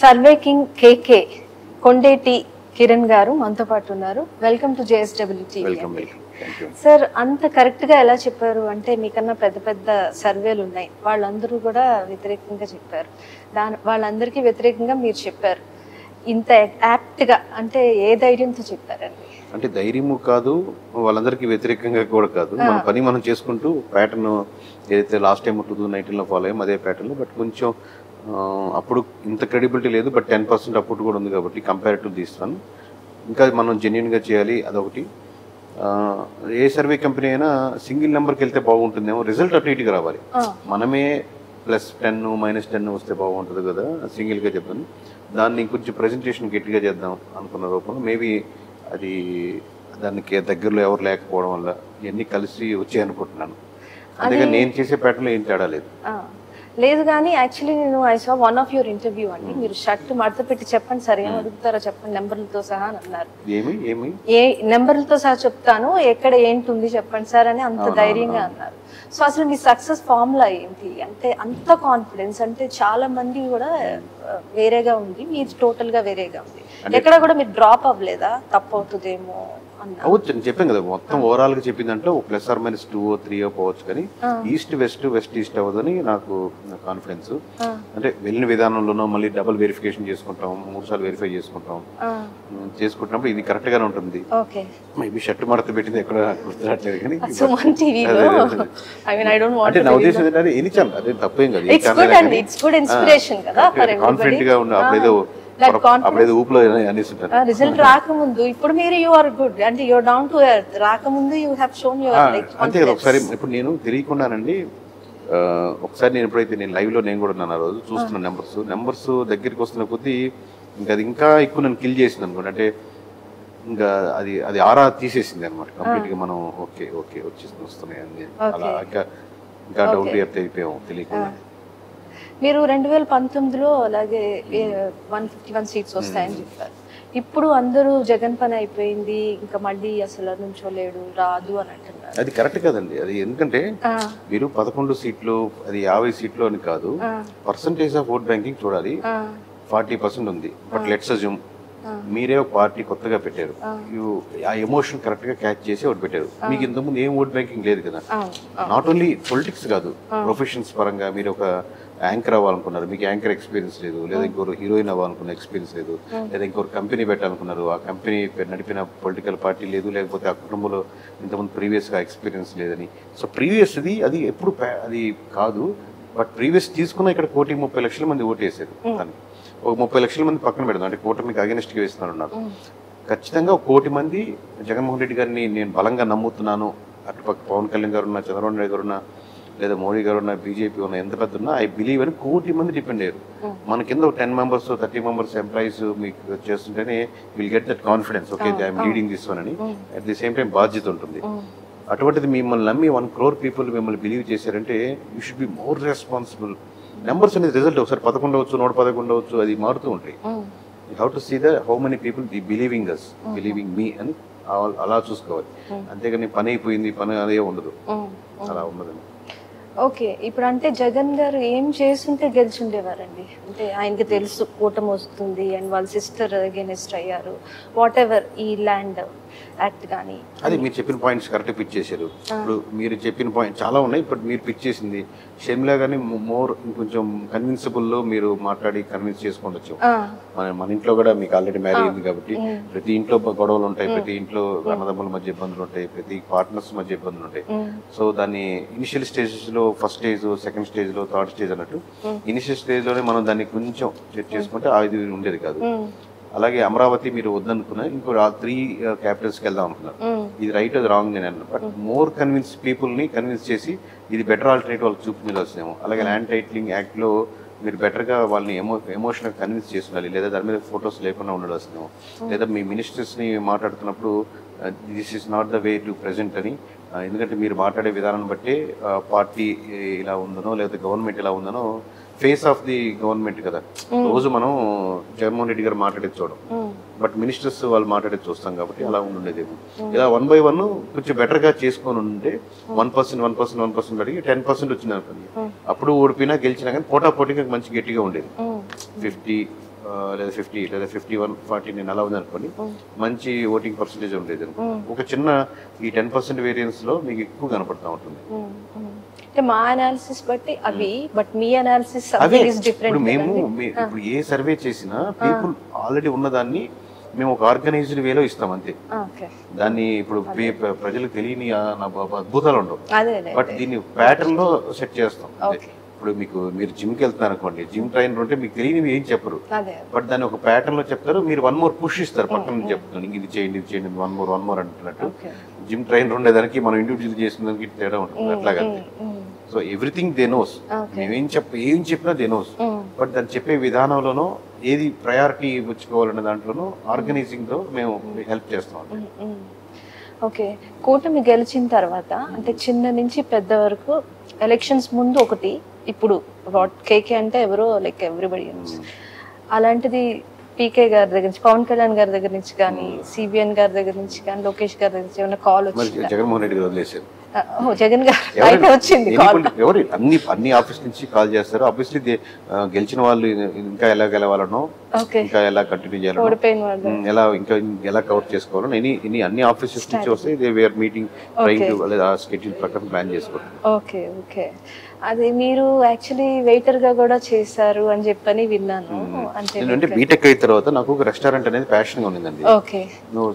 Survey king KK Kondeti Kiran గారు మనతో పాటు ఉన్నారు. Welcome to JSWT. సార్, అంత కరెక్ట్ గా ఎలా చెప్పారు అంటే మీకన్నా పెద్ద పెద్ద సర్వేలు ఉన్నాయి, వాళ్ళందరూ కూడా వ్యతిరేకంగా చెప్పారు. వాళ్ళందరికీ వ్యతిరేకంగా మీరు చెప్పారు. ఇంత యాప్ట్ గా అంటే ఏ ధైర్యంతో చెప్పారండి? అంటే ధైర్యము కాదు, వాళ్ళందరికీ వ్యతిరేకంగా కూడా కాదు. మన పని మనం చేసుకుంటూ ప్యాటర్న్ ఏదైతే లాస్ట్ టైం 2019లో ఫాలో అయ్యాం అదే ప్యాటర్న్. బట్ కొంచెం అప్పుడు ఇంత క్రెడిబిలిటీ లేదు, బట్ 10% అప్పుడు కూడా ఉంది కాబట్టి కంపారిటివ్ తీస్తాను. ఇంకా మనం జెన్యున్గా చేయాలి, అదొకటి. ఏ సర్వే కంపెనీ అయినా సింగిల్ నెంబర్కి వెళ్తే బాగుంటుందేమో, రిజల్ట్ అటు ఇటుగా రావాలి. మనమే +10 -10 వస్తే బాగుంటుంది కదా, సింగిల్గా చెప్పాను. దాన్ని కొంచెం ప్రజెంటేషన్ గట్టిగా చేద్దాం అనుకున్న రూపంలో మేబీ అది దానికి దగ్గరలో ఎవరు లేకపోవడం వల్ల ఇవన్నీ కలిసి వచ్చాయి అనుకుంటున్నాను. అందుకే నేను చేసే ప్యాటర్న్లో ఏం తేడా లేదు. లేదు కానీ యాక్చువల్లీ నేను I saw one of your interview అండి. మీరు షర్ట్ మడత పెట్టి చెప్పండి సార్, ఏం అడుగుతారో చెప్పండి నెంబర్లతో సహా అని అన్నారు. ఏ నెంబర్లతో సహా చెప్తాను, ఎక్కడ ఏంటి ఉంది చెప్పండి సార్ అని అంత ధైర్యంగా అన్నారు. సో అసలు మీ సక్సెస్ ఫార్ములా ఏంటి అంటే అంత కాన్ఫిడెన్స్? అంటే చాలా మంది కూడా వేరేగా ఉంది, మీది టోటల్ గా వేరేగా ఉంది. ఎక్కడ కూడా మీరు డ్రాప్ అవ్వలేదా? తప్పు అవుతుందేమో అవచ్చు అని చెప్పాను కదా. మొత్తం ఓవరాల్ గా చెప్పిందంటే +2 or 3 పోవచ్చు, కానీ ఈస్ట్ వెస్ట్ ఈస్ట్ అవ్వదని నాకు కాన్ఫిడెన్స్. అంటే వెళ్ళిన విధానంలోనో మళ్ళీ డబుల్ వెరిఫికేషన్ చేసుకుంటాం, 3 సార్లు వెరిఫై చేసుకుంటున్నప్పుడు ఇది కరెక్ట్ గానే ఉంటుంది. మేబీ షర్ట్ మడత పెట్టింది ఎక్కడ గుర్తురాట్లేదు, కానీ అంటే నా ఉద్దేశం ఏంటంటే ఎనిచాను అదే తప్పేం కదా, కాన్ఫిడెంట్ గా ఉన్న అప్పుడేదో ఊపులో రిజల్ట్ రాకముందు ఇప్పుడు మీరు యు ఆర్ గుడ్ అంటే you are down to earth. రాకముందు you have shown your like అంతే కదా. ఒకసారి ఇప్పుడు నేను తెలియకుండానండి, ఒకసారి నేను ఎప్పుడైతే నేను లైవ్ లో నేను కూడా ఉన్నాను, ఆ రోజు చూస్తున్న నెంబర్స్ దగ్గరికి వస్తున్న కొద్దీ ఇంకా అది ఇంకా ఎక్కువ నన్ను కిల్ చేసింది అనుకోండి. అంటే ఇంకా అది ఆరా తీసేసింది అనమాట కంప్లీట్ గా. మనం ఓకే వస్తున్నాయి అని అలా ఇంకా డౌన్ టు ఎర్త్ అయిపోయాము తెలియకుండా. మీరు 2019లో అలాగే 151 సీట్స్ వస్తాయని చెప్పారు. ఇప్పుడు అందరూ జగన్ పని అయిపోయింది, ఇంకా మళ్ళీ అసలు నుంచోలేడు రాదు అని అంటున్నారు. అది కరెక్ట్ కదండి. అది ఎందుకంటే మీరు 11 సీట్లు అది 50 సీట్లు అని కాదు, పర్సంటేజ్ ఆఫ్ ఓట్ బ్యాంకింగ్ చూడాలి. 40% ఉంది. బట్ లెట్స్ అజ్యూమ్ మీరే ఒక పార్టీ కొత్తగా పెట్టారు, ఆ ఎమోషన్ కరెక్ట్ గా క్యాచ్ చేసి ఓటు పెట్టారు. మీకు ఇంతకుముందు ఏం ఓట్ బ్యాంకింగ్ లేదు కదా. నాట్ ఓన్లీ పొలిటిక్స్ కాదు, ప్రొఫెషన్స్ పరంగా మీరు ఒక యాంకర్ అవ్వాలనుకున్నారు, మీకు యాంకర్ ఎక్స్పీరియన్స్ లేదు, లేదా ఇంకొక హీరోయిన్ అవ్వాలనుకున్న ఎక్స్పీరియన్స్ లేదు, లేదా ఇంకొక కంపెనీ పెట్టాలనుకున్నారు, ఆ కంపెనీ నడిపిన పొలిటికల్ పార్టీ లేదు, లేకపోతే ఆ కుటుంబంలో ఇంతకుముందు ప్రీవియస్గా ఎక్స్పీరియన్స్ లేదని. సో ప్రీవియస్ అది ఎప్పుడు అది కాదు. బట్ ప్రీవియస్ తీసుకున్న ఇక్కడ 1,30,00,000 మంది ఓటు వేసారు. ఒక 30 లక్షల మంది పక్కన పెడదాం, అంటే కూటమికి అగెనిస్ట్గా వేస్తున్నారు. ఖచ్చితంగా 1 కోటి మంది జగన్మోహన్ రెడ్డి గారిని నేను బలంగా నమ్ముతున్నాను. అటుపక్క పవన్ కళ్యాణ్ గారు ఉన్నా, చంద్రబాబు నాయుడు గారు ఉన్నా, లేదా మోడీ గారు ఉన్నా, బీజేపీ ఉన్నా, ఎంత పెద్ద ఉన్నా ఐ బిలీవ్ అని 1 కోటి మంది డిపెండ్ అయ్యారు. మన కింద 10 members 30 members ఎంప్లాయీస్ మీకు చేస్తుంటేనే will get that confidence, okay I'm leading this one అని. అట్ ది సేమ్ టైం బాధ్యత ఉంటుంది. అటువంటిది మిమ్మల్ని నమ్మి 1 crore people మిమ్మల్ని బిలీవ్ చేశారంటే you should be more responsible. Numbers అనేది రిజల్ట్ ఒకసారి 11 అవచ్చు, 111 అవచ్చు, అది మారుతూ ఉంటాయి. You have to see the how many people believing me అని అలా చూసుకోవాలి. అంతేగాని పని అయిపోయింది పని అదే ఉండదు, అలా ఉండదండి. ఓకే, ఇప్పుడు అంటే జగన్ గారు ఏం చేస్తుంటే గెలిచుండేవారండి? అంటే ఆయనకి తెలుసు కూటమి వస్తుంది అండ్ వాళ్ళ సిస్టర్ అగెనిస్ట్ అయ్యారు, వాట్ ఎవర్ ఈ ల్యాండ్ యాక్ట్ కానీ. అది మీరు చెప్పిన పాయింట్స్ కరెక్ట్ పిచ్ చేశారు. ఇప్పుడు మీరు చెప్పిన పాయింట్ చాలా ఉన్నాయి, ఇప్పుడు మీరు పిచ్ చేసింది షర్మిలా గానీ మోర్ కొంచెం కన్విన్సిబుల్ లో మీరు మాట్లాడి కన్విన్స్ చేసుకుండొచ్చు. మన ఇంట్లో కూడా మీకు ఆల్రెడీ మ్యారేజ్ అయింది కాబట్టి ప్రతి ఇంట్లో గొడవలు ఉంటాయి, ప్రతి ఇంట్లో అన్నదమ్ముల మధ్య ఇబ్బందులు ఉంటాయి, ప్రతి పార్ట్నర్స్ మధ్య ఇబ్బందులు ఉంటాయి. సో దాన్ని ఇనిషియల్ స్టేజెస్ లో ఫస్ట్ స్టేజ్, సెకండ్ స్టేజ్ లో, థర్డ్ స్టేజ్ అన్నట్టు ఇనిషియల్ స్టేజ్ లోనే మనం దాన్ని కొంచెం చెక్ చేసుకుంటే అది ఉండేది కాదు. అలాగే అమరావతి మీరు వద్దనుకున్న ఇంకో 3 capitals కి వెళ్దాం అనుకున్నారు. ఇది రైట్ అది రాంగ్ నేను అన్నా. బట్ మోర్ కన్విన్స్ పీపుల్ని కన్విన్స్ చేసి ఇది బెటర్ ఆల్టర్నేటివ్ వాళ్ళకి చూపించాల్సిందేమో. అలాగే ల్యాండ్ టైటిలింగ్ యాక్ట్లో మీరు బెటర్గా వాళ్ళని ఎమోషనల్గా కన్విన్స్ చేసి ఉండాలి, లేదా దాని మీద ఫొటోస్ లేకుండా ఉండాల్సిందేమో. లేదా మీ మినిస్టర్స్ని మాట్లాడుతున్నప్పుడు this is not the way to present అని. ఎందుకంటే మీరు మాట్లాడే విధానాన్ని బట్టి పార్టీ ఇలా ఉందనో లేదా గవర్నమెంట్ ఇలా ఉందనో ఫేస్ ఆఫ్ ది గవర్నమెంట్ కదా. రోజు మనం జగన్మోహన్ రెడ్డి గారు మాట్లాడేది చూడం, బట్ మినిస్టర్స్ వాళ్ళు మాట్లాడేది చూస్తాం కాబట్టి అలా ఉండేదేమో. ఇలా 1 by 1 కొంచెం బెటర్ గా చేసుకొని ఉంటే 1% అడిగి 10% వచ్చింది అనుకోండి, అప్పుడు ఓడిపోయినా గెలిచినా కానీ పోటాపోటీగా మంచి గట్టిగా ఉండేది. 50 లేదా 50 లేదా 51-40 నేను అలా ఉంది అనుకోండి, మంచి ఓటింగ్ పర్సంటేజ్ ఉండేది అనుకో, ఒక చిన్న ఈ 10% వేరియన్స్ లో మీకు ఎక్కువ కనపడుతూ ఉంటుంది. అంటే మా అనాలిసిస్ బట్టి అవి, బట్ మీ అనాలిసిస్ ఇప్పుడు మేము ఇప్పుడు ఏ సర్వే చేసినా పీపుల్ ఆల్రెడీ ఉన్నదాన్ని మేము ఒక ఆర్గనైజ్డ్ వేలో ఇస్తాం అంతే. దాన్ని ఇప్పుడు ప్రజలకు తెలియని అద్భుతాలు ఉండవు, బట్ దీన్ని ప్యాటర్న్ లో సెట్ చేస్తాం. ఇప్పుడు మీరు జిమ్ కి వెళ్తున్నారు అనుకోండి, జిమ్ ట్రైనర్ ఉంటే మీకు తెలియనివి ఏం చెప్పరు, బట్ దాన్ని ఒక ప్యాటర్న్ లో చెప్తారు. మీరు 1 more పుష్ ఇస్తారు, పక్కన నుంచి చెప్తాను ఇది చేయండి ఇది చేయండి, 1 more అంటున్నట్టు. జిమ్ ట్రైనర్ ఉండేదానికి మనం ఇండివిజువల్ చేసిన దానికి తేడా ఉంటుంది అట్లాగే. సో ఎవ్రీథింగ్ దే నోస్, మేమేం ఏం చెప్పినా దే నోస్, బట్ దాన్ని చెప్పే విధానంలోనూ ఏది ప్రయారిటీ ఇచ్చుకోవాలనే దాంట్లోనూ ఆర్గనైజింగ్ తో మేము హెల్ప్ చేస్తాం. ఓకే, కూటమి గెలిచిన తర్వాత అంటే చిన్న నుంచి పెద్ద వరకు ఎలక్షన్స్ ముందు ఒకటి, ఇప్పుడు కేకే అంటే ఎవరో లైక్ ఎవ్రీబడి, అలాంటిది పీకే గారి దగ్గర నుంచి, పవన్ కళ్యాణ్ గారి దగ్గర నుంచి కానీ, సిబిఎన్ గారి దగ్గర నుంచి కానీ, లోకేష్ గారి దగ్గర నుంచి ఏమైనా కాల్ వచ్చింది? జగన్మోహన్ రెడ్డి గారు వదిలేశారు. జగన్ గారు వచ్చింది ఎవరు అన్ని ఆఫీస్ నుంచి కాల్ చేస్తారు. ఆబ్వియస్లీ గెలిచిన వాళ్ళు ఇంకా ఎలా గెలవాలనో, ఇంకా ఎలా కంటిన్యూ చేయాలనో, ఎలా కవర్ చేసుకోవాలో అన్ని ఆఫీసెస్ నుంచి వస్తే they were meeting trying to schedule ప్రకారం ప్లాన్ చేసుకోవాలి. ఓకే ఓకే, అది మీరు యాక్చువల్లీ వెయిటర్ గా కూడా చేశారు అని చెప్పని విన్నాను. అంటే బీటెక్ అయిన తర్వాత నాకు ఒక రెస్టారెంట్ అనేది ప్యాషన్ గా ఉన్నదండి.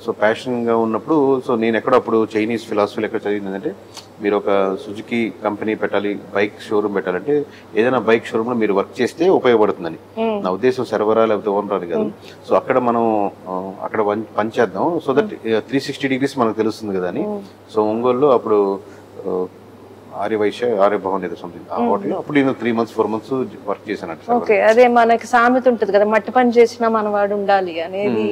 సో ప్యాషన్ గా ఉన్నప్పుడు నేను ఎక్కడప్పుడు చైనీస్ ఫిలాసఫీలు ఎక్కడ చదివిందంటే, మీరు ఒక సుజుకి కంపెనీ పెట్టాలి, బైక్ షోరూమ్ పెట్టాలంటే ఏదైనా బైక్ షోరూమ్ లో మీరు వర్క్ చేస్తే ఉపయోగపడుతుందని నా ఉద్దేశం. సర్వరా లేకపోతే ఓనర్ అని కాదు. సో అక్కడ మనం అక్కడ పనిచేద్దాం, సో దట్ 360 degrees మనకు తెలుస్తుంది కదా అని. సో ఒంగోలులో అప్పుడు ఆర్యభవన్ ఏదో సంథింగ్ ఆ హోటల్, అప్పుడు నేను 3 months 4 months వర్క్ చేశాను. ఓకే, అదే మనకి సామెత ఉంటది కదా, మట్టి పని చేసినా మనవాడు ఉండాలి అనేది,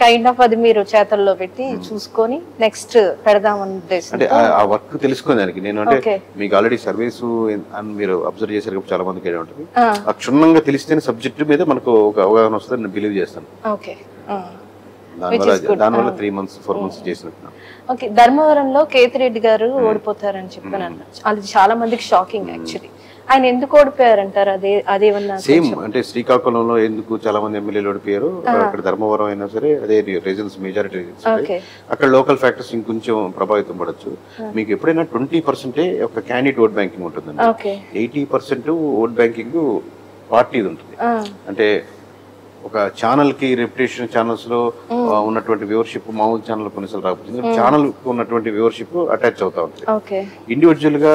కైండ్ ఆఫ్ అది మీరు చేతల్లో పెట్టి చూసుకొని నెక్స్ట్ పెడదామని ఉద్దేశం. అంటే ఆ వర్క్ తెలుసుకునే దానికి నేను, అంటే మీకు ఆల్రెడీ సర్వీస్ అని మీరు అబ్జర్వ్ చేశారు చాలా మందికి ఏదో ఉంటుంది, ఆ క్షుణ్ణంగా తెలిస్తేనే సబ్జెక్ట్ మీద మనకు ఒక అవగాహన వస్తుంది నేను బిలీవ్ చేస్తాను. ఓకే, దానివల్ల 3 months 4 months చేసినట్టు. ఓకే, ధర్మవరంలో కేతిరెడ్డి గారు ఓడిపోతారని చెప్పాను. అది చాలా మందికి షాకింగ్ యాక్చువల్లీ. ఆయన ఎందుకు ఓడిపోయారంటారు? అదేమన్నా సేమ్ అంటే శ్రీకాకుళంలో ఎందుకు చాలా మంది ఎమ్మెల్యేలు ఓడిపోయారు, అక్కడ ధర్మవరం అయినా సరే అదే రీజన్స్, మెజారిటీ రీజన్స్. అక్కడ లోకల్ ఫ్యాక్టర్స్ ఇంకొంచెం ప్రభావితం పడచ్చు. మీకు ఎప్పుడైనా 20% ఒక క్యాండిడేట్ ఓట్ బ్యాంకింగ్ ఉంటుందండి, 80% ఓట్ బ్యాంకింగ్ పార్టీది ఉంటుంది. అంటే ఒక ఛానల్ కి రెప్యుటేషన్ ఛానల్స్ లో ఉన్నటువంటి వ్యూవర్షిప్ మామూలు ఛానల్ కొన్నిసార్లు రాకపోతుంది, ఛానల్ ఉన్నటువంటి వ్యూవర్షిప్ అటాచ్ అవుతా ఉంటుంది. ఇండివిజువల్ గా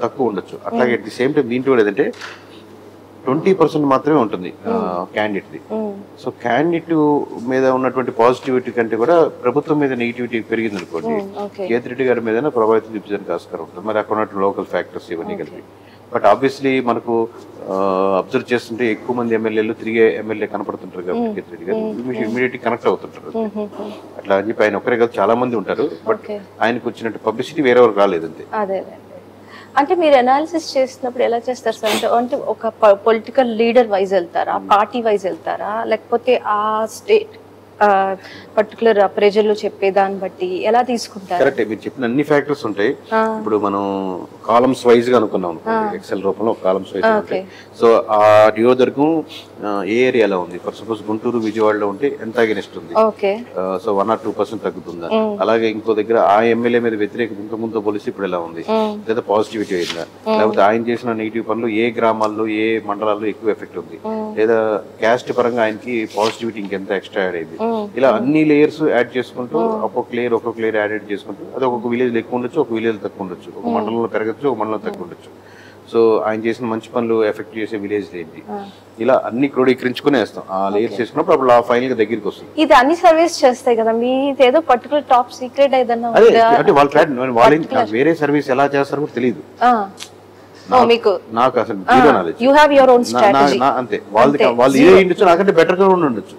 తక్కువ ఉండొచ్చు. అట్లాగే అట్ ది సేమ్ టైం దీంట్లో ఏదంటే 20% మాత్రమే ఉంటుంది క్యాండిడేట్ ది. సో క్యాండిడేట్ మీద ఉన్నటువంటి పాజిటివిటీ కంటే కూడా ప్రభుత్వం మీద నెగిటివిటీ పెరిగింది అనుకోండి, కేతిరెడ్డి గారి మీద ప్రభావితం చూపించడానికి ఆస్కారం ఉంటుంది. మరి అక్కడ ఉన్నటువంటి లోకల్ ఫ్యాక్టర్స్ ఇవన్నీ కలిపి. బట్ ఆబ్వియస్లీ మనకు అబ్జర్వ్ చేస్తుంటే ఎక్కువ మంది ఎమ్మెల్యేలు తిరిగే ఎమ్మెల్యే కనపడుతుంటారు కాబట్టి కేతిరెడ్డి గారు ఇమీడియట్ కనెక్ట్ అవుతుంటారు. అట్లా అని చెప్పి ఆయన ఒక్కరే కాదు చాలా మంది ఉంటారు, బట్ ఆయనకు వచ్చినట్టు పబ్లిసిటీ వేరే ఎవరు రాలేదు అంతే. అంటే మీరు అనాలిసిస్ చేసినప్పుడు ఎలా చేస్తారు సార్? అంటే ఒక పొలిటికల్ లీడర్ వైజ్ వెళ్తారా, పార్టీ వైజ్ వెళ్తారా, లేకపోతే ఆ స్టేట్ పర్టికులర్ ప్రజలు చెప్పే దాన్ని బట్టి ఎలా తీసుకుంటారు? కరెక్ట్, మీరు చెప్పిన అన్ని ఫ్యాక్టర్స్ ఉంటాయి. ఇప్పుడు మనం కాలమ్స్ వైజ్ గా అనుకున్నాం, ఎక్సెల్ రూపంలో కాలమ్స్ వైజ్ ఉంటాయి. సో ఆ నియోజకవర్గం ఏ ఏరియాలో ఉంది, ఫర్ సపోజ్ గుంటూరు విజయవాడలో ఉంటే ఎంత అగెనిస్ట్ ఉంది, సో 1 or 2% తగ్గుతుందా, అలాగే ఇంకో దగ్గర ఆ ఎమ్మెల్యే మీద వ్యతిరేక ఇంతకుముందు పోలీసు ఇప్పుడు ఎలా ఉంది, లేదా పాజిటివిటీ అయిందా, లేకపోతే ఆయన చేసిన నెగిటివ్ పనులు ఏ గ్రామాల్లో ఏ మండలాల్లో ఎక్కువ ఎఫెక్ట్ ఉంది, లేదా క్యాస్ట్ పరంగా ఆయనకి పాజిటివిటీ ఇంకెంత ఎక్స్ట్రా యాడ్ అయింది, ఇలా అన్ని లేయర్స్ యాడ్ చేసుకుంటూ ఒక్కొక్క లేయర్ యాడ్ చేసుకుంటూ అది ఒక్కొక్క విలేజ్ ఎక్కువ ఉండొచ్చు, ఒక విలేజ్ తక్కువ ఉండొచ్చు, ఒక మండలంలో పెరగచ్చు, ఒక మండలం తక్కువ ఉండొచ్చు. సో ఆయన చేసిన మంచి పనులు ఎఫెక్ట్ చేసే విలేజ్ ఏంటి, ఇలా అన్ని క్రోడీకరించుకునే వేస్తాం. ఆ లేయర్స్ చేసుకున్నప్పుడు అప్పుడు ఆ ఫైనల్ గా దగ్గరికి వస్తుంది. ఇది అన్ని సర్వీస్ చేస్తాయి కదా, మీ ఏదో పర్టికులర్ టాప్ సీక్రెట్ ఏదన్నా అంటే వాళ్ళు వేరే సర్వీస్ ఎలా చేస్తారో కూడా తెలియదు నాకు, అసలు జీరో నాలెడ్జ్. అంతే, వాళ్ళు ఏ ఉండొచ్చు, నాకంటే బెటర్ గా ఉండొచ్చు.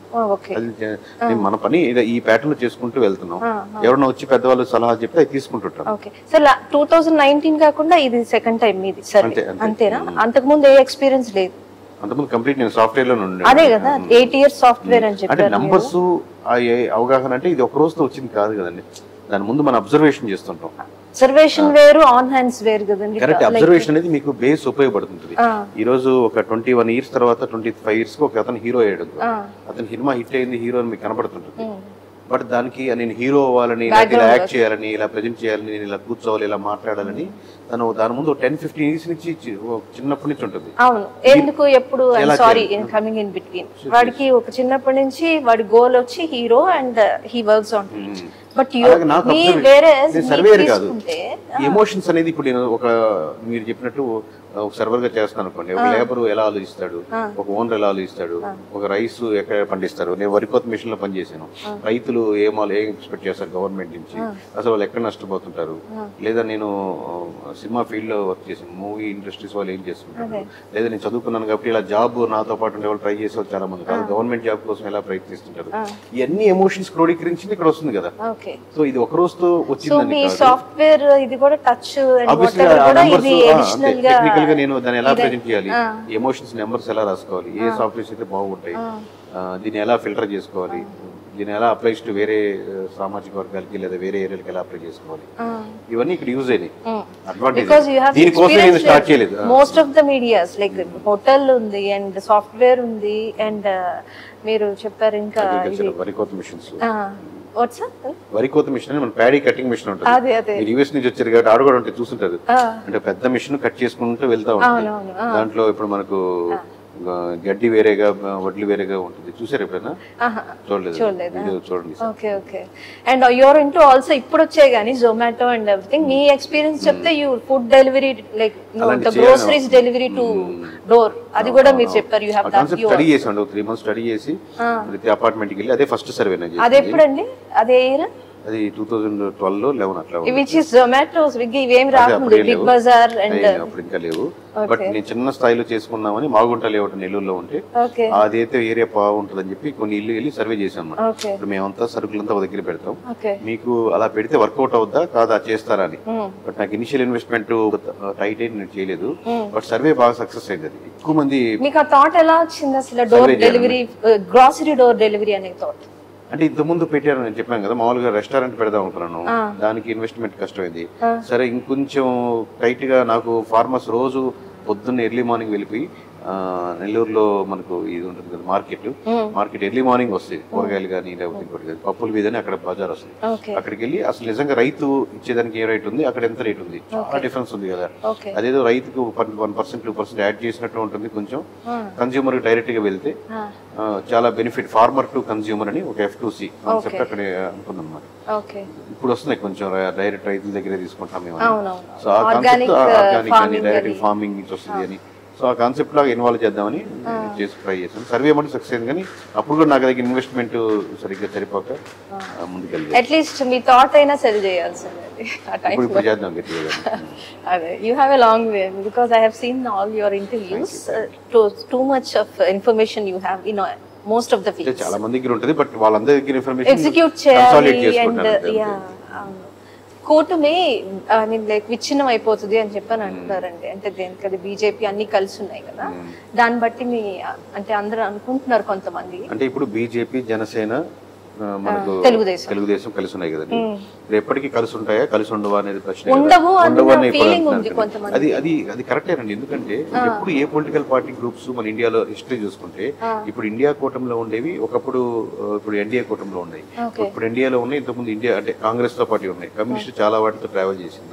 అది మన పని ఈ ప్యాటర్న్ లో చేసుకుంటూ వెళ్తున్నాం. ఎవరైనా వచ్చి పెద్దవాళ్ళు సలహా చెప్తే అది తీసుకుంటుంటాం. 2019 కాకుండా ఇది సెకండ్ టైం మీది అంతేనా? అంతకు ముందు ఏ ఎక్స్పీరియన్స్ లేదు? అంతకుముందు కంప్లీట్ నేను సాఫ్ట్వేర్ లో ఉండే. అదే కదా 8 years సాఫ్ట్వేర్ అని చెప్పి. అంటే నంబర్స్ అవగాహన అంటే ఇది ఒక రోజుతో వచ్చింది కాదు కదండి, దాని ముందు మనం అబ్జర్వేషన్ చేస్తుంటాం. అబ్జర్వేషన్ వేరు, ఆన్ హ్యాండ్స్ వేరు కదండి. కరెక్ట్. అబ్జర్వేషన్ అనేది మీకు బేస్ ఉపయోగపడుతుంది. ఈ రోజు ఒక 21 years తర్వాత 25 years కి ఒక అతను హీరో అయ్యాడు, అతను సినిమా హిట్ అయింది, హీరో అని మీకు కనబడుతుంటుంది. బట్ దానికి నేను హీరో అవ్వాలని, ఇలా యాక్ట్ చేయాలని, ఇలా ప్రజెంట్ చేయాలని, నేను ఇలా కూర్చోవాలి, ఇలా మాట్లాడాలని తను దాని ముందు 10-15 years నుంచి చిన్నప్పటి నుంచి ఉంటుంది. అవును, ఎందుకు ఎప్పుడు సారీ కమింగ్ ఇన్ బిట్వీన్, వాడికి ఒక చిన్నప్పటి నుంచి వాడి గోల్ వచ్చి hero and he works on it. But surveyor కాదు, ఎమోషన్స్ అనేది ఇప్పుడు నేను ఒక మీరు చెప్పినట్టు ఒక సర్వర్ గా చేస్తాను అనుకోండి. ఒక లేబర్ ఎలా ఆలోచిస్తాడు, ఒక ఓనర్ ఎలా ఆలోచిస్తాడు, ఒక రైస్ ఎక్కడ పండిస్తారు. నేను వరి కోత మిషన్ లో పనిచేసాను. రైతులు ఏం ఎక్స్పెక్ట్ చేస్తారు గవర్నమెంట్ నుంచి, అసలు వాళ్ళు ఎక్కడ నష్టపోతుంటారు. లేదా నేను సినిమా ఫీల్డ్ లో వర్క్ చేసాను, మూవీ ఇండస్ట్రీస్ వాళ్ళు ఏం చేస్తుంటారు. లేదా నేను చదువుకున్నాను కాబట్టి ఇలా జాబ్ నాతో పాటు ఉండే వాళ్ళు ట్రై చేసే వాళ్ళు చాలా మంది కాదు, గవర్నమెంట్ జాబ్ కోసం ఎలా ప్రయత్నిస్తుంటారు. ఇవన్నీ ఎమోషన్స్ క్రోడీకరించి ఇక్కడ వస్తుంది కదా. సో ఇది ఒక రోజుతో వచ్చింది. సాఫ్ట్వేర్ ఇది కూడా టచ్ టెక్నికల్ గా నేను దాన్ని ఎలా ప్రెజెంట్ చేయాలి, ఎమోషన్స్ నెంబర్స్ ఎలా రాసుకోవాలి, ఏ సాఫ్ట్వేర్స్ అయితే బాగుంటాయి, దీన్ని ఎలా ఫిల్టర్ చేసుకోవాలి, దీన్ని ఎలా అప్లైస్ టు వేరే సామాజిక వర్గాలకి లేదా వేరే ఏరియాలకి ఎలా అప్లై చేసుకోవాలి, ఇవన్నీ ఇక్కడ యూజ్ అయినాయి. అడ్వాంటేజ్ దీనికోసం నేను స్టార్ట్ చేయలేదు. Most of the medias like hotel ఉంది అండ్ సాఫ్ట్వేర్ ఉంది అండ్ మీరు చెప్పారు ఇంకా వరి కోత మిషన్స్, వరి కోత మిషన్ మన ప్యాడీ కటింగ్ మిషన్ ఉంటుంది. మీరు యూఎస్ నుంచి వచ్చారు కాబట్టి ఆడ కూడా ఉంటే చూస్తుంటారు. అంటే పెద్ద మిషన్ కట్ చేసుకుంటూ వెళ్తా ఉంటుంది. దాంట్లో ఇప్పుడు మనకు గడ్డి వేరేగా వడ్లు వేరేగా ఉంటుంది. చూసారు ఎప్పుడైనా? చూడలేదు. చూడండి. Okay okay. And your into also ఇప్పుడు వచ్చాయి కానీ జొమాటో అండ్ ఎవ్రీథింగ్. మీ ఎక్స్పీరియన్స్ చెప్తే you food delivery like groceries delivery to door, అది కూడా మీరు చెప్పారు. యూ హావ్ దట్ స్టడీ చేసాను, 3 months స్టడీ చేసి ప్రతి అపార్ట్మెంట్ కి వెళ్ళి అదే ఫస్ట్ సర్వే నేను చేశాను. అది ఎప్పుడండి? అదే ఇయర్? అది 2012-11 అట్లా. విచ్ ఇస్ జొమాటో, స్విగ్గీ ఇవేం రాకుండా బిగ్ బజార్ అండ్ అప్పుడు ఇంకా లేవు. బట్ నేను చిన్న స్థాయిలో చేసుకున్నామని మాగుంట లేవట నెల్లూరులో ఉంటే అదైతే ఏరియా బాగుంటుందని చెప్పి కొన్ని ఇల్లు వెళ్ళి సర్వే చేసాం. ఇప్పుడు మేమంతా సరుకులంతా దగ్గర పెడతాం, మీకు అలా పెడితే వర్కౌట్ అవుద్దా కాదా చేస్తారా అని. బట్ నాకు ఇనిషియల్ ఇన్వెస్ట్మెంట్ టైట్ అయితే నేను చేయలేదు. బట్ సర్వే బాగా సక్సెస్ అయింది. అది ఎక్కువ మంది. మీకు ఆ థాట్ ఎలా వచ్చింది అసలు door delivery, grocery door delivery అనే థాట్? అంటే ఇంత ముందు పెట్టాను నేను చెప్పాను కదా, మామూలుగా రెస్టారెంట్ పెడదాం అనుకున్నాను. దానికి ఇన్వెస్ట్మెంట్ కష్టమైంది. సరే ఇంకొంచెం టైట్ గా నాకు ఫార్మర్స్ రోజు పొద్దున్న ఎర్లీ మార్నింగ్ వెళ్ళిపోయి నెల్లూరులో మనకు ఇది ఉంటుంది కదా మార్కెట్ ఎర్లీ మార్నింగ్ వస్తుంది. కూరగాయలు కానీ లేకపోతే ఇంకోటి కానీ పప్పుల మీదనే అక్కడ బజార్ వస్తుంది. అక్కడికి వెళ్ళి అసలు నిజంగా రైతు ఇచ్చేదానికి ఏ రేట్ ఉంది, అక్కడ ఎంత రేట్ ఉంది, చాలా డిఫరెన్స్ ఉంది కదా. అదేదో రైతుకు 1% 2% యాడ్ చేసినట్టు ఉంటుంది. కొంచెం కన్స్యూమర్ డైరెక్ట్ గా వెళ్తే చాలా బెనిఫిట్. ఫార్మర్ టు కన్స్యూమర్ అని ఒక F2C కాన్సెప్ట్ అక్కడ అనుకుందాం అన్నమాట. ఇప్పుడు వస్తున్నాయి కొంచెం డైరెక్ట్ రైతుల దగ్గరే తీసుకుంటాం మేము. సో ఆ కాన్సెప్ట్ ఆర్గానిక్ అని డైరెక్ట్ ఫార్మింగ్ నుంచి వస్తుంది అని, సో ఆ కాన్సెప్ట్ లాగా ఇన్వాల్వ్ చేద్దామని చేసి ట్రై చేశాను. సర్వే ఏమంటే సక్సెస్ అయింది, కానీ అప్పుడు కూడా నాకు దగ్గర ఇన్వెస్ట్మెంట్ సరిగ్గా సరిపోక ముందుకెళ్ళి అట్లీస్ట్ మీ థాట్ అయినా సెల్ చేయాల్సింది. ఇప్పుడు చేద్దాం గట్టిగా. అదే you have a long way because I have seen all your interviews. Too much of information you have in most of the fields. చాలా మంది దగ్గర ఉంటుంది, బట్ వాళ్ళందరి దగ్గర ఇన్ఫర్మేషన్ ఎగ్జిక్యూట్ చేయాలి. అండ్ కూటమి ఐ మీన్ లైక్ విచ్ఛిన్నం అయిపోతుంది అని చెప్పని అంటున్నారండి. అంటే దేనికి అది బీజేపీ అన్ని కలిసి ఉన్నాయి కదా, దాన్ని బట్టి మీ అంటే అందరూ అనుకుంటున్నారు కొంతమంది. అంటే ఇప్పుడు బీజేపీ జనసేన మనకు తెలుగుదేశం కలిసి ఉన్నాయి కదండి. ఎప్పటికీ కలిసి ఉంటాయా కలిసి ఉండవా అనేది ప్రశ్న. అది అది అది కరెక్టేనండి. ఎందుకంటే ఎప్పుడు ఏ పొలిటికల్ పార్టీ గ్రూప్స్ మన ఇండియాలో హిస్టరీ చూసుకుంటే ఇప్పుడు ఇండియా కూటమిలో ఉండేవి ఒకప్పుడు, ఇప్పుడు ఎన్డీఏ కూటమిలో ఉన్నాయి. ఇప్పుడు ఇండియాలో ఉన్నాయి, ఇంతకుముందు ఇండియా అంటే కాంగ్రెస్ తో పార్టీ ఉన్నాయి, కమ్యూనిస్ట్ చాలా వాటితో ట్రావెల్ చేసింది.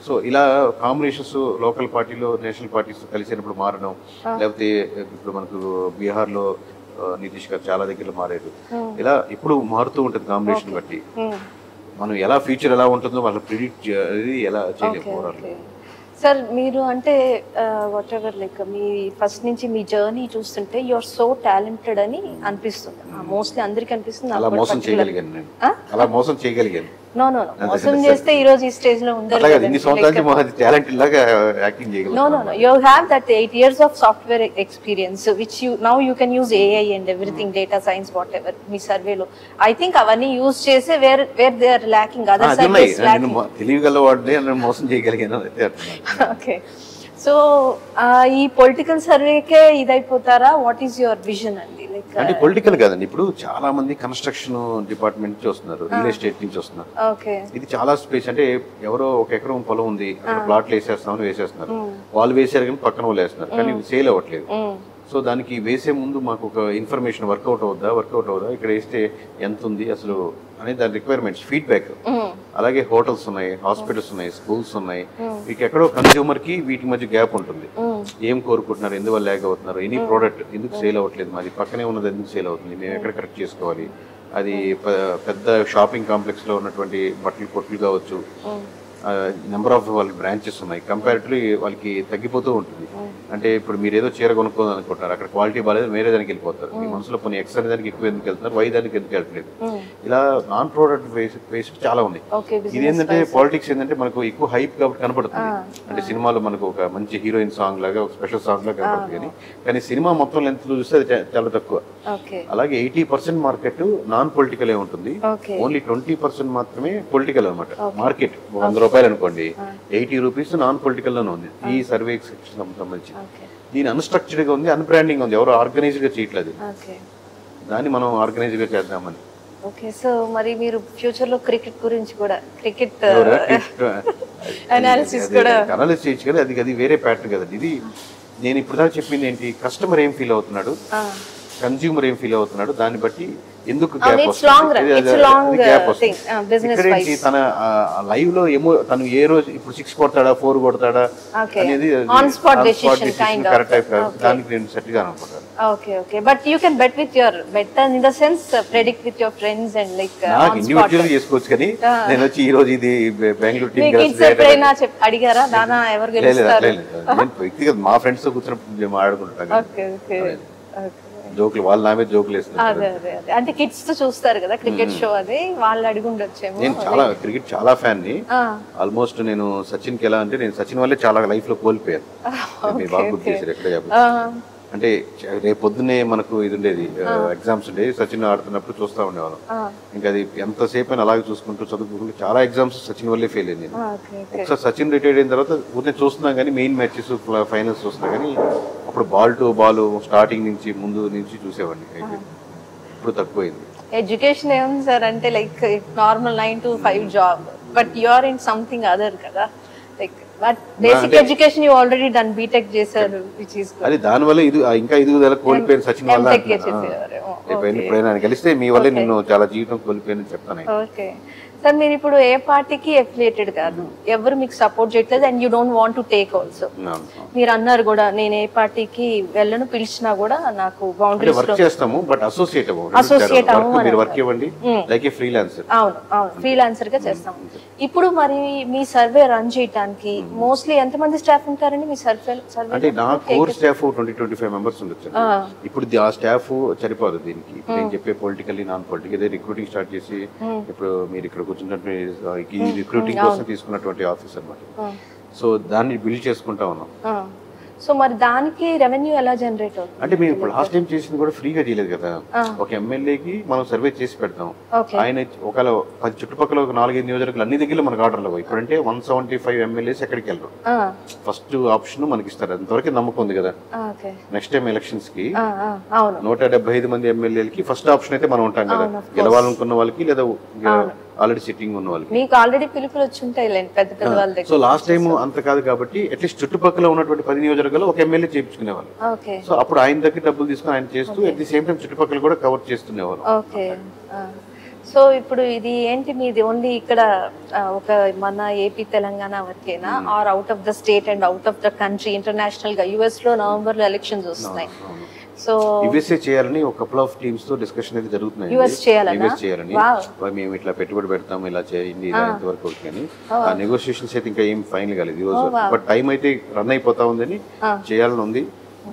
సో ఇలా కాంబినేషన్స్ లోకల్ పార్టీలో నేషనల్ పార్టీస్ కలిసినప్పుడు మారడం, లేకపోతే ఇప్పుడు మనకు బీహార్ లో నితీష్ గారు చాలా దగ్గర మారారు. ఇలా ఇప్పుడు మారుతూ ఉంటుంది కాంబినేషన్ బట్టి. మనం ఎలా ఫ్యూచర్ ఎలా ఉంటుందో వాళ్ళు ప్రిడిక్ట్ ఎలా చేయలేకపోవడం. సార్ మీరు అంటే what ever like me first నుంచి మీ జర్నీ చూస్తుంటే యు ఆర్ సో టాలెంటెడ్ అని అనిపిస్తుంది. మోస్ట్లీ అందరికి అనిపిస్తుంది. అలా మోసం చేయగలిగాను నేను, అలా మోసం చేయగలిగాను. నో నో నో మోసం చేస్తే ఈ రోజు ఈ స్టేజ్ లో ఉండరు. ఇన్ని సంవత్సరాల నుంచి టాలెంట్ లాగా యాక్టింగ్ చేయగలను. No no no you have that 8 years of software experience which you now you can use AI and everything, data science whatever మీ సర్వేలో ఐ థింక్ అవన్నీ యూజ్ చేసే where they are lacking, other service lacking. తెలియగల వాడిని నేను మోసం చేయగలిగాను. Okay so ఈ పొలిటికల్ సర్వేకే ఇదైపోతారా? వాట్ ఈస్ యువర్ విజన్ అండి? లైక్ అంటే పొలిటికల్ కాదండి, ఇప్పుడు చాలా మంది కన్స్ట్రక్షన్ డిపార్ట్మెంట్ నుంచి వస్తున్నారు, రియల్ ఎస్టేట్ నుంచి వస్తున్నారు. ఓకే. ఇది చాలా స్పేస్, అంటే ఎవరో ఒక ఎకరం పొలం ఉంది, అక్కడ ప్లాట్లు వేసేస్తామని వేసేస్తున్నారు. వాళ్ళు వేసారు కానీ పక్కన వాళ్ళు వేస్తున్నారు, కానీ సేల్ అవ్వట్లేదు. సో దానికి వేసే ముందు మాకు ఒక ఇన్ఫర్మేషన్ వర్కౌట్ అవుద్దా, ఇక్కడ వేస్తే ఎంత ఉంది అసలు అనేది దాని రిక్వైర్మెంట్స్, ఫీడ్బ్యాక్. అలాగే హోటల్స్ ఉన్నాయి, హాస్పిటల్స్ ఉన్నాయి, స్కూల్స్ ఉన్నాయి. మీకు ఎక్కడో కన్స్యూమర్ కి వీటి మధ్య గ్యాప్ ఉంటుంది. ఏం కోరుకుంటున్నారు, ఎందువల్ల ల్యాగ్ అవుతున్నారు, ఎనీ ప్రోడక్ట్ ఎందుకు సేల్ అవ్వట్లేదు, మాది పక్కనే ఉన్నది ఎందుకు సేల్ అవుతుంది, మేము ఎక్కడ కరెక్ట్ చేసుకోవాలి. అది పెద్ద షాపింగ్ కాంప్లెక్స్ లో ఉన్నటువంటి బట్టలు కొట్లు కావచ్చు, నెంబర్ ఆఫ్ వాళ్ళకి బ్రాంచెస్ ఉన్నాయి, కంపారిటివ్లీ వాళ్ళకి తగ్గిపోతూ ఉంటుంది. అంటే ఇప్పుడు మీరు ఏదో చీర కొనుక్కోదని అనుకుంటారు, అక్కడ క్వాలిటీ బాగాలేదు, వేరే దానికి వెళ్ళిపోతారు. మీ మనసులో కొన్ని ఎక్స్ అనే దానికి ఎక్కువ ఎందుకు వెళ్తున్నారు, వై దానికి ఎందుకు వెళ్ళట్లేదు. ఇలా నాన్ ప్రోడక్ట్ బేస్డ్ చాలా ఉన్నాయి. ఇది ఏంటంటే పాలిటిక్స్ ఏంటంటే మనకు ఎక్కువ హైప్ కాబట్టి కనపడుతుంది. అంటే సినిమాలో మనకు ఒక మంచి హీరోయిన్ సాంగ్ లాగా, ఒక స్పెషల్ సాంగ్ లాగా కనపడుతుంది. కానీ సినిమా మొత్తం లెంత్ చూస్తే అది చాలా తక్కువ. అలాగే 80% మార్కెట్ నాన్ పొలిటికల్ ఉంటుంది, ఓన్లీ 20% మాత్రమే పొలిటికల్ అనమాట. మార్కెట్ 100 రూపాయలు అనుకోండి, 80 రూపీస్ నాన్ పొలిటికల్ లోనే ఉంది ఈ సర్వే సంబంధించి. దీని అన్స్ట్రక్చర్డ్ గా ఉంది, అన్బ్రాండింగ్ ఉంది, ఎవరు ఆర్గనైజ్డ్ గా చేయట్లేదు. దాన్ని మనం ఆర్గనైజ్డ్ గా చేద్దామని. ఓకే. సో మరి మీరు ఫ్యూచర్ లో క్రికెట్ గురించి కూడా, క్రికెట్ అనాలిసిస్ కూడా అనాలిసిస్ చేయొచ్చు కదా, అది వేరే ప్యాటర్న్ కదండి. ఇది నేను ఇప్పుడు దాకా చెప్పింది ఏంటి, కస్టమర్ ఏం ఫీల్ అవుతున్నాడు, కన్స్యూమర్ ఏం ఫీల్ అవుతున్నాడు, దాన్ని బట్టి ఎందుకు గ్యాప్ వస్తుంది. తన లైవ్ లో ఏమో తను ఏ రోజు ఇప్పుడు 6 కొడతాడా 4 కొడతాడా అనేది కరెక్ట్, దానికి నేను సెట్ గా అనుకుంటాను. Okay. But you can bet with your in the sense predict with your friends and like నాకు ఇండివిడ్యువల్ చేసుకోవచ్చు. కానీ నేను వచ్చి ఈ రోజు ఇది బెంగళూరు టీం అడిగారా నానా ఎవరు గెలుస్తారు? వ్యక్తిగత మా ఫ్రెండ్స్ తో కూర్చున్నప్పుడు మాట్లాడుకుంటాను, జోకులు వాళ్ళు నా మీద జోకులు వేస్తున్నారు. అంటే కిడ్స్ తో చూస్తారు కదా క్రికెట్ షో, అది వాళ్ళు అడిగి ఉండొచ్చేమో. నేను చాలా క్రికెట్ చాలా ఫ్యాన్ ని. ఆల్మోస్ట్ నేను సచిన్ కి ఎలా అంటే, నేను సచిన్ వల్లే చాలా లైఫ్ లో కోల్పోయాను. మీరు బాగా గుర్తు చేశారు. ఎక్కడ అంటే రేపు పొద్దున్నే మనకు ఇది ఉండేది, ఎగ్జామ్స్ ఉండేది, సచిన్ ఆడుతున్నప్పుడు చూస్తూ ఉండేవాళ్ళం. ఇంకా అది ఎంతసేపు అయినా అలాగే చూసుకుంటూ చదువుకుంటూ చాలా ఎగ్జామ్స్ సచిన్ వల్లే ఫెయిల్ అయింది. ఒకసారి సచిన్ రిటైర్డ్ అయిన తర్వాత ఊరినే చూస్తున్నాం కానీ, మెయిన్ మ్యాచెస్ ఫైనల్స్ చూస్తున్నా కానీ, అప్పుడు బాల్ టు బాల్ స్టార్టింగ్ నుంచి ముందు నుంచి చూసేవాడిని. ఇప్పుడు తక్కువైంది. ఎడ్యుకేషన్ ఏముంది సార్ అంటే like normal 9 to 5 job, but you are in something other కదా, like but basic education you already done, BTech చేశారు, విచ్ ఇస్ గుడ్. అది దాని వల్ల ఇది ఇంకా ఎదుగుదల కోల్పోయిన సచిన్ వల్ల. ఎప్పుడైనా గెలిస్తే మీ వల్ల నేను చాలా జీవితం కోల్పోయానని చెప్తాను. ఓకే సార్, మీరు ఇప్పుడు ఏ పార్టీకి ఎఫిలియేటెడ్ కాదు, ఎవరు మీకు సపోర్ట్ చేయట్లేదు, and you don't want to take also. మీరు అన్నారు కూడా, నేను ఏ పార్టీకి వెళ్ళను, పిలిచినా కూడా నాకు బౌండరీస్ వర్క్ చేస్తాము, బట్ అసోసియేట్ మీరు వర్క్ ఇవ్వండి లైక్ ఏ ఫ్రీలాన్సర్. అవును, ఫ్రీలాన్సర్ గా చేస్తాము. ఇప్పుడు మరి మీ సర్వే రన్ చేయడానికి మోస్ట్లీ ఎంత మంది స్టాఫ్ ఉంటారండి మీ సర్వే? అంటే నా కోర్ స్టాఫ్ 20-25 మెంబర్స్ ఉండొచ్చు. ఇప్పుడు ఆ స్టాఫ్ సరిపోదు దీనికి. నేను చెప్పే politically non political recruiting start చేసి, ఇప్పుడు మీరు ఇక్కడ రిక్రూటింగ్ కోసం తీసుకున్నటువంటి ఆఫీస్ అన్నమాట. సో దాన్ని బిల్డ్ చేసుకుంటా ఉన్నాం. సో మరి దానికి రెవెన్యూ ఎలా జనరేట్ అవుతుంది? అంటే మేము ఇప్పుడు లాస్ట్ టైం చేసింది కూడా ఫ్రీగా చేయలేదు కదా. ఒక ఎమ్మెల్యేకి మనం సర్వే చేసి పెడతాం. ఆయన ఒకవేళ 10 చుట్టుపక్కల 4-5 నియోజకవర్గాలు అన్ని దగ్గర మనకు ఆర్డర్లు పోయి, ఇప్పుడంటే 175 ఎమ్మెల్యేస్ ఎక్కడికి వెళ్ళరు. ఫస్ట్ ఆప్షన్ మనకి ఇస్తారు, అంతవరకు నమ్మకం ఉంది కదా. నెక్స్ట్ టైం ఎలక్షన్స్ కి 175 మంది ఎమ్మెల్యేలకి ఫస్ట్ ఆప్షన్ అయితే మనం ఉంటాం కదా, గెలవాలనుకున్న వాళ్ళకి లేదా ఆల్రెడీ సిట్టింగ్ ఉన్న వాళ్ళకి. మీకు ఆల్రెడీ పిలుపులు వచ్చి ఉంటాయి పెద్ద పెద్ద వాళ్ళ దగ్గర. సో లాస్ట్ టైం అంత కాదు కాబట్టి అట్లీస్ట్ చుట్టుపక్కల ఉన్నటువంటి 10 నియోజకవర్గాలు ఒక ఎమ్మెల్యే చేయించుకునేవాళ్ళు. సో అప్పుడు ఆయన దగ్గర డబ్బులు తీసుకుని ఆయన చేస్తూ అట్ ది సేమ్ టైం చుట్టుపక్కల కూడా కవర్ చేస్తునేవాళ్ళు. సో ఇప్పుడు ఇది ఏంటి, మీది ఓన్లీ ఇక్కడ ఒక మన ఏపీ తెలంగాణ వరకేనా, or out of the state and out of the country, international గా యుఎస్ లో నవంబర్ లో ఎలక్షన్స్ వస్తున్నాయి. సో యుఎస్ఏ చేయాలని ఒక కపుల్ ఆఫ్ టీమ్స్ తో డిస్కషన్ అయితే జరుగుతున్నాయి. యుఎస్ చేయాలని మేము ఇట్లా పెట్టుబడి పెడతాం, ఇలా చేయండి, ఇంతవరకు కానీ ఆ నెగోషియేషన్స్ అయితే ఇంకా ఏం ఫైనల్ కాలేదు ఈ రోజు. బట్ టైం అయితే రన్ అయిపోతా ఉందని చేయాలని ఉంది.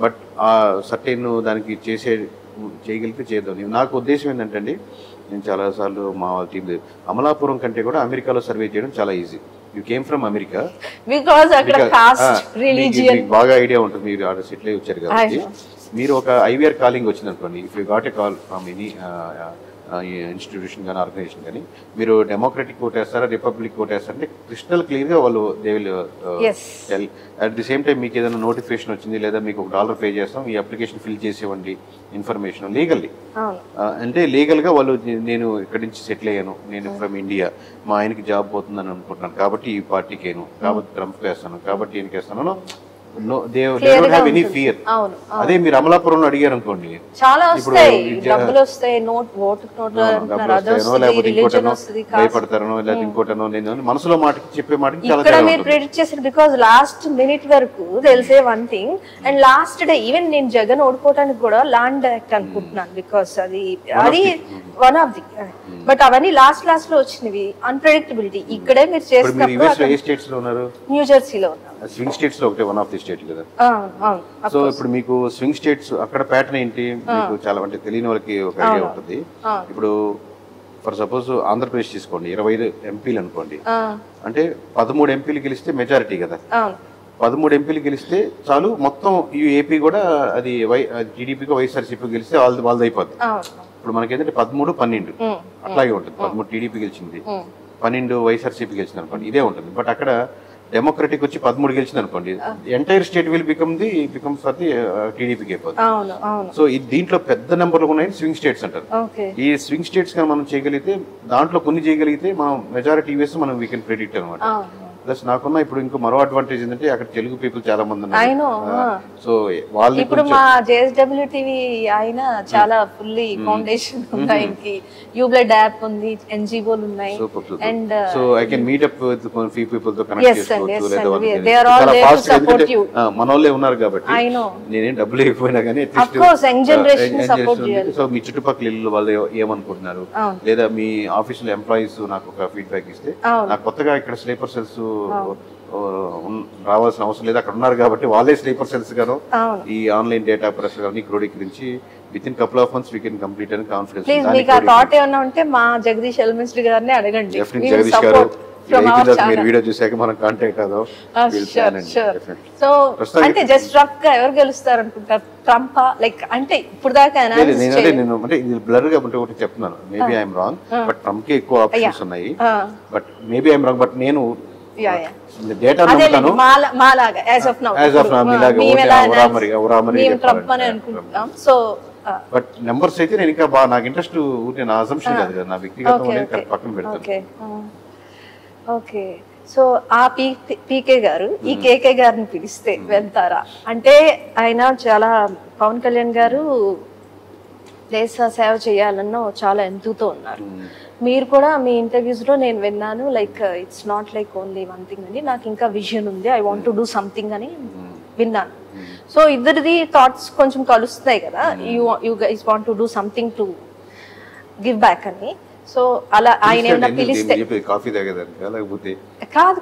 బట్ ఆ సర్టైన్ దానికి చేయగలిగితే చేద్దాం. నాకు ఉద్దేశం ఏంటంటే, నేను చాలా సార్లు మా టీం అమలాపురం కంటే కూడా అమెరికాలో సర్వే చేయడం చాలా easy. You came from America, బాగా ఐడియా ఉంటుంది, మీరు ఆడ సెటిల్ అయి వచ్చారు కాబట్టి. మీరు ఒక ఐవీఆర్ కాలింగ్ వచ్చింది అనుకోండి, if you got a call from any institution కానీ ఆర్గనైజేషన్ కానీ మీరు డెమోక్రటిక్ ఓటేస్తారా రిపబ్లిక్ ఓటేస్తారా అంటే క్రిస్టల్ క్లియర్గా వాళ్ళు they will tell. At the same time మీకు ఏదైనా నోటిఫికేషన్ వచ్చింది లేదా మీకు $1 పే చేస్తాం ఈ అప్లికేషన్ ఫిల్ చేసేవ్వండి ఇన్ఫర్మేషన్ లీగల్లీ అంటే లీగల్గా వాళ్ళు నేను ఇక్కడి నుంచి సెటిల్ అయ్యాను నేను ఫ్రమ్ ఇండియా మా ఆయనకి జాబ్ పోతుందని అనుకుంటున్నాను కాబట్టి ఈ పార్టీకేను కాబట్టి ట్రంప్ వేస్తాను కాబట్టి ఈయనకి వేస్తాను ఎనీ ఫియర్. అదే మీరు అమలాపురంలో అడిగారు అనుకోండి చాలా వస్తాయి డబ్బులు వస్తాయి భయపడతారనో లేదా ఇంకోటనో నేను మనసులో మాటకి చెప్పే మాటకి ఇక్కడ మీరు ప్రెడిక్ట్ చేశారు బికాజ్ లాస్ట్ మినిట్ వరకు తెలిసే one thing and last day even నేను జగన్ ఓడిపోవడానికి కూడా ల్యాండ్ యాక్ట్ అనుకుంటున్నాను బికాస్ అది వన్ ఆఫ్ ది బట్ అవన్నీ లాస్ట్ లో వచ్చినవి అన్ప్రెడిక్టబిలిటీ. ఇక్కడే మీరు చేస్తున్నారు న్యూ జెర్సీలో ఉన్నారు స్వింగ్ స్టేట్స్ లో ఒకటే వన్ ఆఫ్ ది స్టేట్ కదా. సో ఇప్పుడు మీకు స్వింగ్ స్టేట్స్ అక్కడ ప్యాటర్న్ ఏంటి మీకు చాలా అంటే తెలియని వాళ్ళకి ఒక ఐడియా ఉంటుంది. ఇప్పుడు ఫర్ సపోజ్ ఆంధ్రప్రదేశ్ తీసుకోండి 25 ఎంపీలు అనుకోండి అంటే 13 ఎంపీలు గెలిస్తే మెజారిటీ కదా. 13 ఎంపీలు గెలిస్తే చాలు మొత్తం ఈ ఏపీ కూడా అది టీడీపీకి వైఎస్ఆర్సీపీ గెలిస్తే వాళ్ళది అయిపోద్ది. ఇప్పుడు మనకేంటంటే 13, 12 అట్లాగే ఉంటుంది. 13 టీడీపీ గెలిచింది 12 వైఎస్ఆర్సీపీ గెలిచింది అనుకోండి ఇదే ఉంటుంది. బట్ అక్కడ డెమోక్రటిక్ వచ్చి 13 గెలిచింది అనుకోండి entire state will become for the టీడీపీకి అయిపోతుంది. సో దీంట్లో పెద్ద నెంబర్లు ఉన్నాయి స్వింగ్ స్టేట్స్ అంటారు. ఈ స్వింగ్ స్టేట్స్ కానీ మనం చేయగలిగితే దాంట్లో కొన్ని చేయగలిగితే మనం మెజారిటీ వేసి మనం వీ కెన్ ప్రెడిక్ట్ అనమాట. ప్లస్ నాకున్న ఇప్పుడు ఇంకో మరో అడ్వాంటేజ్ ఏంటంటే అక్కడ తెలుగు పీపుల్ చాలా మంది ఉన్నారు. సో వాళ్ళు ఇప్పుడు మా జేఎస్డబ్ల్యూ టీవీ ఆయన చాలా ఫుల్లీ ఫౌండేషన్ ఉంది ఆయనకి యూబ్లెడ్ యాప్ ఉంది ఎన్జిఓలు ఉన్నాయి and so I can meet up with few people తో కనెక్ట్ చేసుకోవచ్చు లేదా they are all there to support you మనోళ్ళే ఉన్నారు కాబట్టి నేనేం డబ్బులు ఇవ్వకపోయినా కానీ of course young generation support చేయాలి. సో మీ చుట్టుపక్కల ఇల్లు వాళ్ళు ఏమనుకుంటున్నారు లేదా మీ ఆఫీస్ లో ఎంప్లాయీస్ నాకు ఒక ఫీడ్బ్యాక్ ఇస్తే నాకు కొత్తగా ఇక్కడ స్లీపర్ సెల్స్ రావాల్సిన అవసరం లేదు అక్కడ ఉన్నారు కాబట్టి వాళ్ళే స్లీపర్ సెల్స్ గాను ఈ ఆన్లైన్ డేటా ప్రెస్ గానీ క్రోడీకరించి with in couple of months we can complete అని కాన్ఫిడెన్స్. ప్లీజ్ మీకు ఆ థాట్ ఏమన్నా ఉంటే మా జగదీష్ ఎల్మినిస్టర్ గారిని అడగండి. జగదీష్ గారు మీరు వీడియో చూసాక మనం కాంటాక్ట్ అవుదాం. సో అంటే జస్ట్ రఫ్ గా ఎవరు గెలుస్తారు అనుకుంటారు ట్రంప్ లైక్ అంటే ఇప్పుడు దాకా నేను అంటే ఇది బ్లర్ గా ఉంటే ఒకటి చెప్తున్నాను maybe I'm wrong but Trump కి ఎక్కువ ఆప్షన్స్ ఉన్నాయి but maybe I'm wrong but నేను డేటా నమ్ముతాను మాలాగా as of now so but numbers అయితే నేను ఇంకా బాగా నాకు ఇంట్రెస్ట్ నా అజంప్షన్ కాదు కదా నా వ్యక్తిగతం అనేది పక్కన పెడతాను. ఓకే సో ఆ పీకే గారు ఈ కేకే గారిని పిలిస్తే వెళ్తారా అంటే ఆయన చాలా పవన్ కళ్యాణ్ గారు దేశ సేవ చేయాలన్న చాలా ఎంతుతో ఉన్నారు. మీరు కూడా మీ ఇంటర్వ్యూస్ లో నేను విన్నాను like it's not like only one thing అని నాకు ఇంకా విజన్ ఉంది I want to do something అని విన్నాను. సో ఇద్దరిది థాట్స్ కొంచెం కలుస్తున్నాయి కదా you guys want to do something to give back అని. సో అలా ఆయన ఏమైనా పిలిస్తే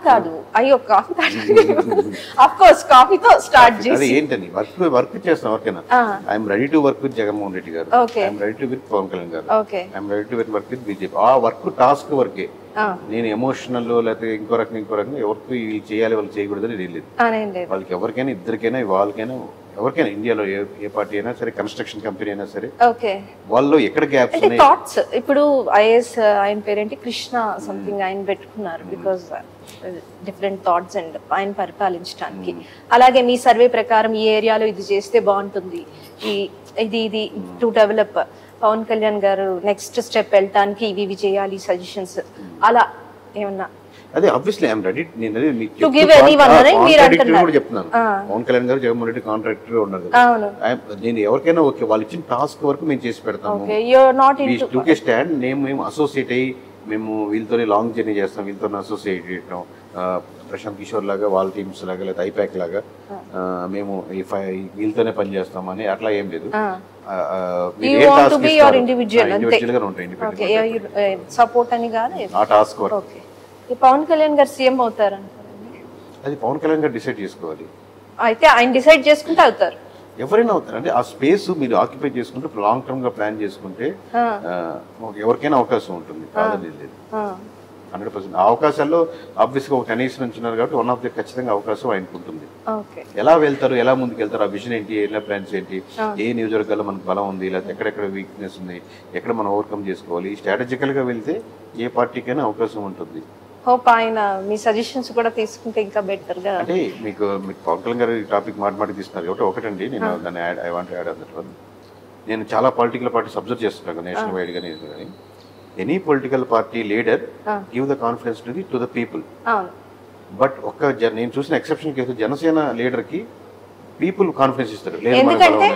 కాదు అయ్యో కాఫీ ఆఫ్ కోర్స్ కాఫీతో స్టార్ట్ చేసి ఏంటని వర్క్ చేస్తాం ఓకేనా I'm ready to work with Jaganmohan Reddy గారు I'm ready to with Pawan Kalyan గారు I'm ready to work with BJP. ఆ వర్క్ టాస్క్ వర్కే నేను ఎమోషనల్ లేకపోతే ఇంకో రకంగా ఎవరికి వీళ్ళు చేయాలి వాళ్ళు చేయకూడదని లేదు. వాళ్ళకి ఎవరికైనా ఇద్దరికైనా వాళ్ళకైనా ఎవరికైనా ఇండియాలో ఏ పార్టీ అయినా సరే కన్స్ట్రక్షన్ కంపెనీ అయినా సరే వాళ్ళు ఎక్కడ గ్యాప్స్ ఉన్నాయి థాట్స్ ఇప్పుడు ఐఎస్ ఆయన పేరేంటి కృష్ణ సంథింగ్ ఆయన పెట్టుకున్నారు బికాస్ డిఫరెంట్ థాట్స్ అండ్ ఆయన పరిపాలించడానికి. అలాగే మీ సర్వే ప్రకారం ఈ ఏరియాలో ఇది చేస్తే బాగుంటుంది ఇది టు డెవలప్ పవన్ కళ్యాణ్ గారు నెక్స్ట్ స్టెప్ వెళ్ళటానికి ఇవి చేయాలి సజెషన్స్ అలా ఏమన్నా అదే ఆబ్వియస్లీ ఐఎమ్ రెడీ. నేను చెప్తున్నాను పవన్ కళ్యాణ్ గారు జగన్మోహన్ రెడ్డి కాంట్రాక్టర్ ఉన్నారు నేను ఎవరికైనా ఓకే వాళ్ళు ఇచ్చిన టాస్క్ వరకు మేము చేసి పెడతాము. స్టాండ్ మేము అసోసియేట్ అయ్యి మేము వీళ్ళతోనే లాంగ్ జర్నీ చేస్తాం వీళ్ళతో అసోసియేట్ చేయడం ప్రశాంత్ కిషోర్ లాగా వాళ్ళ టీమ్స్ లాగా లేదా ఐపాక్ లాగా మేము వీళ్ళతోనే పనిచేస్తాం అని అట్లా ఏం లేదు. పవన్ కళ్యాణ్ గారు సీఎం అవుతారు అది పవన్ కళ్యాణ్ గారు డిసైడ్ చేసుకోవాలి. అయితే ఆయన డిసైడ్ చేసుకుంటే అవుతారు ఎవరైనా అవుతారు అంటే ఆ స్పేస్ మీరు ఆక్యుపై చేసుకుంటే లాంగ్ టర్మ్ గా ప్లాన్ చేసుకుంటే ఎవరికైనా అవకాశం ఉంటుంది కాదని లేదు. 100%. ఆ అవకాశాల్లో ఆబ్వియస్గా ఒక 10 years నుంచి ఉన్నారు కాబట్టి వన్ ఆఫ్ ది ఖచ్చితంగా అవకాశం ఆయనకు ఉంటుంది. ఓకే. ఎలా వెళ్తారు, ఎలా ముందుకు వెళ్తారు, ఆ విజన్ ఏంటి, ఎలా ప్లాన్స్ ఏంటి, ఏ నియోజకవర్గాల్లో మనకు బలం ఉంది, లేకపోతే ఎక్కడెక్కడ వీక్నెస్ ఉంది, ఎక్కడ మనం ఓవర్కమ్ చేసుకోవాలి, స్ట్రాటజికల్గా వెళ్తే ఏ పార్టీకైనా అవకాశం ఉంటుంది. హోప్ ఆయన మీ సజెషన్స్ కూడా తీసుకుంటే ఇంకా బెటర్ గా. అంటే మీకు పవన్ కళ్యాణ్ గారు ఈ టాపిక్ మాట్లాడి తీసుకున్నారు కాబట్టి ఒకటండి, నేను దాన్ని ఐ వాంట్ యాడ్ అన్నట్టు, నేను చాలా పొలిటికల్ పార్టీస్ అబ్జర్వ్ చేస్తున్నాను నేషనల్ వైడ్ గా. కానీ any political party leader give the confidence to the people. But నేను చూసిన ఎక్సెప్షన్ కేసు జనసేన లీడర్ కి పీపుల్ కాన్ఫిడెన్స్ ఇస్తారు. ఎందుకంటే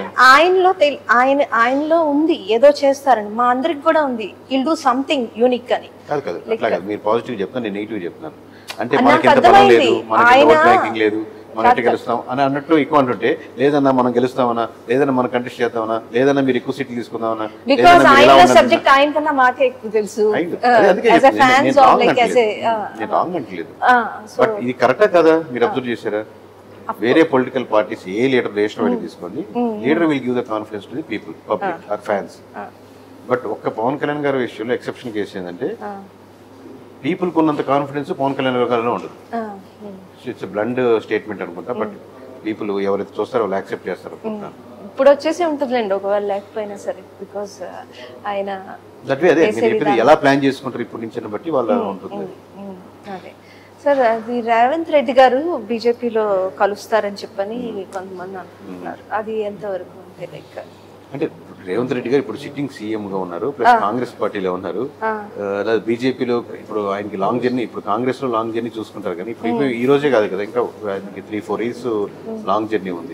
ఆయనలో ఉంది ఏదో చేస్తారని, మా అందరికి కూడా ఉంది, విల్ డూ సంథింగ్ యూనిక్ అని. కాదు అట్లా కాదు, మీరు పాజిటివ్ చెప్తాను, నేను నెగిటివ్ చెప్తున్నాను. అంటే మనకి ఎంత బలం లేదు, మనకి ఓట్ బ్యాంకింగ్ లేదు, మనం ఎట్లా గెలుస్తాం అని అన్నట్టు ఎక్కువ అంటుంటే, లేదన్నా మనం గెలుస్తామన్నా, లేదన్నా మనం కంటెస్ట్ చేద్దామన్నా, లేదన్నా మీరు ఎక్కువ సీట్లు తీసుకుందామన్నా, సబ్జెక్ట్ ఆయన కన్నా మాకే ఎక్కువ తెలుసు. నేను రాంగ్ అంటలేదు. బట్ ఇది కరెక్టా కదా, మీరు అబ్జర్వ్ చేశారా? వేరే పొలిటికల్ పార్టీస్ ఏ లీడర్ నేషనల్ వైడ్ తీసుకోండి, leader will give the confidence to the people, public or fans. But ఒక్క పవన్ కళ్యాణ్ గారి విషయంలో ఎక్సెప్షన్ కేసు ఏంటంటే, పీపుల్ ఉన్నంత కాన్ఫిడెన్స్ పవన్ కళ్యాణ్ గారిలో ఉండదు. ఇట్స్ బ్లండ్ స్టేట్మెంట్ అనుకుంటా, బట్ పీపుల్ ఎవరైతే చూస్తారో వాళ్ళు యాక్సెప్ట్ చేస్తారు అనుకుంటున్నాను. ఇప్పుడు వచ్చేసి ఉంటుందిలేండి, ఒకవేళ లేకపోయినా సరే, బికాస్ ఆయన అదే మీరు ఎలా ప్లాన్ చేసుకుంటారు ఇప్పుడు నుంచి బట్టి వాళ్ళ ఉంటుంది. అదే సార్, అది రేవంత్ రెడ్డి గారు బీజేపీలో కలుస్తారని చెప్పని కొంతమంది అనుకుంటున్నారు, అది ఎంతవరకు అంటే లైక్ అంటే రేవంత్ రెడ్డి గారు ఇప్పుడు సిట్టింగ్ సీఎం గా ఉన్నారు, ప్లస్ కాంగ్రెస్ పార్టీలో ఉన్నారు, బీజేపీలో ఇప్పుడు ఆయనకి లాంగ్ జర్నీ, ఇప్పుడు కాంగ్రెస్ లో లాంగ్ జర్నీ చూసుకుంటారు కానీ ఇప్పుడు ఈ రోజే కాదు కదా, ఇంకా 3-4 years లాంగ్ జర్నీ ఉంది.